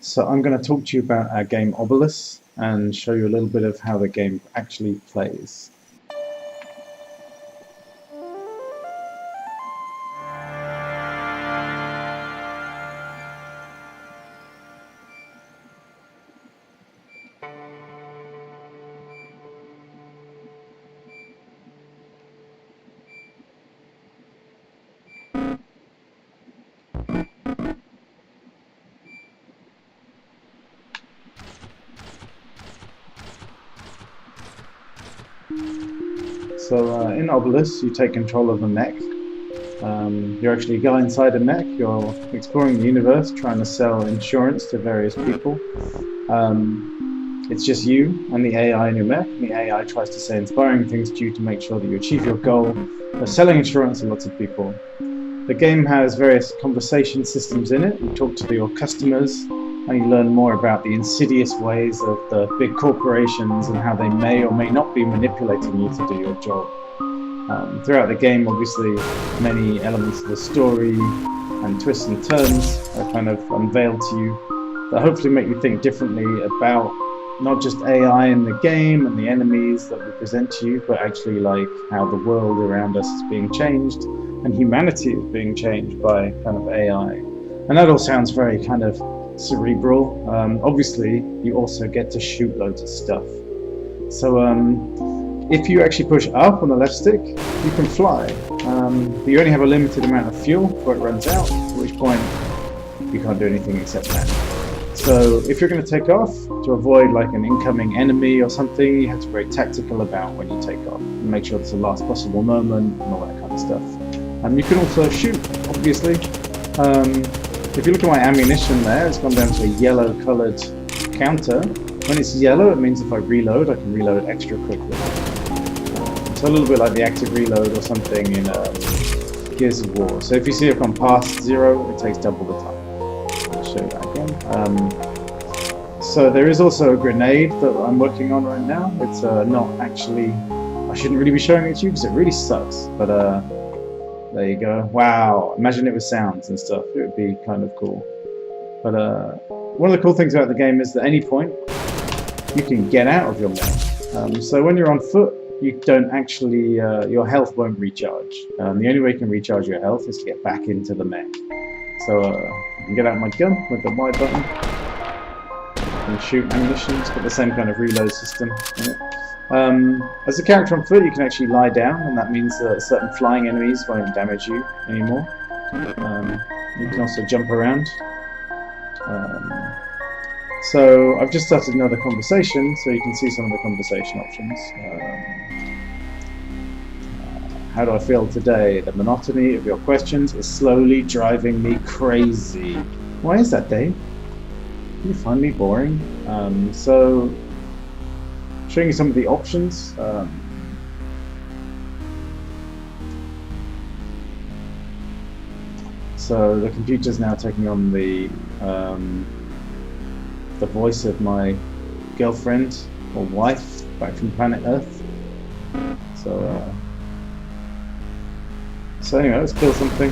So I'm going to talk to you about our game Obelus and show you a little bit of how the game actually plays. So in Obelus, you take control of a mech. You're actually a guy inside a mech. You're exploring the universe, trying to sell insurance to various people. It's just you and the AI in your mech, and the AI tries to say inspiring things to you to make sure that you achieve your goal of selling insurance to lots of people. The game has various conversation systems in it. You talk to your customers, and you learn more about the insidious ways of the big corporations and how they may or may not be manipulating you to do your job. Throughout the game, obviously, many elements of the story and twists and turns are kind of unveiled to you that hopefully make you think differently about not just AI in the game and the enemies that we present to you, but actually like how the world around us is being changed and humanity is being changed by kind of AI. And that all sounds very kind of cerebral. Obviously, you also get to shoot loads of stuff. So if you actually push up on the left stick, you can fly. But you only have a limited amount of fuel before it runs out, at which point you can't do anything except land. So if you're going to take off, to avoid like an incoming enemy or something, you have to be very tactical about when you take off and make sure it's the last possible moment and all that kind of stuff. You can also shoot, obviously. If you look at my ammunition there, it's gone down to a yellow coloured counter. When it's yellow, it means if I reload, I can reload extra quickly. So a little bit like the active reload or something in Gears of War. So if you see it gone past 0, it takes double the time. I'll show you that again. So there is also a grenade that I'm working on right now. It's not actually, I shouldn't really be showing it to you because it really sucks. But there you go. Wow, imagine it with sounds and stuff. It would be kind of cool. But one of the cool things about the game is that at any point you can get out of your mech. So when you're on foot, you don't actually, your health won't recharge. The only way you can recharge your health is to get back into the mech. So I can get out my gun with the Y button and shoot ammunition. It's got the same kind of reload system in it. As a character on foot, you can actually lie down, and that means that certain flying enemies won't damage you anymore. You can also jump around. So I've just started another conversation, so you can see some of the conversation options. How do I feel today? The monotony of your questions is slowly driving me crazy. Why is that, Dave? Do you find me boring? So, showing you some of the options. So the computer's now taking on the voice of my girlfriend or wife back from planet Earth. So anyway, let's kill something.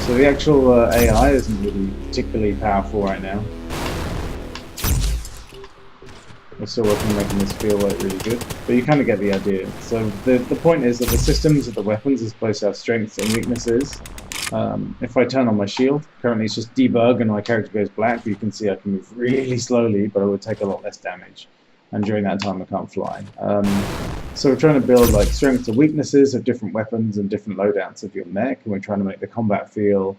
So the actual AI isn't really particularly powerful right now. We're still working on making this feel like really good, but you kind of get the idea. So the point is that the systems of the weapons are supposed to have strengths and weaknesses. If I turn on my shield, currently it's just debug and my character goes black, but you can see I can move really slowly, but I would take a lot less damage. And during that time I can't fly. So we're trying to build like strengths and weaknesses of different weapons and different loadouts of your mech, and we're trying to make the combat feel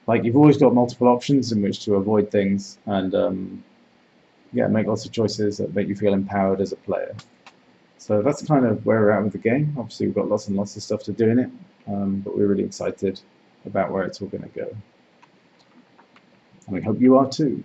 like you've always got multiple options in which to avoid things, and yeah, make lots of choices that make you feel empowered as a player. So that's kind of where we're at with the game. Obviously we've got lots and lots of stuff to do in it, but we're really excited about where it's all going to go. And we hope you are too.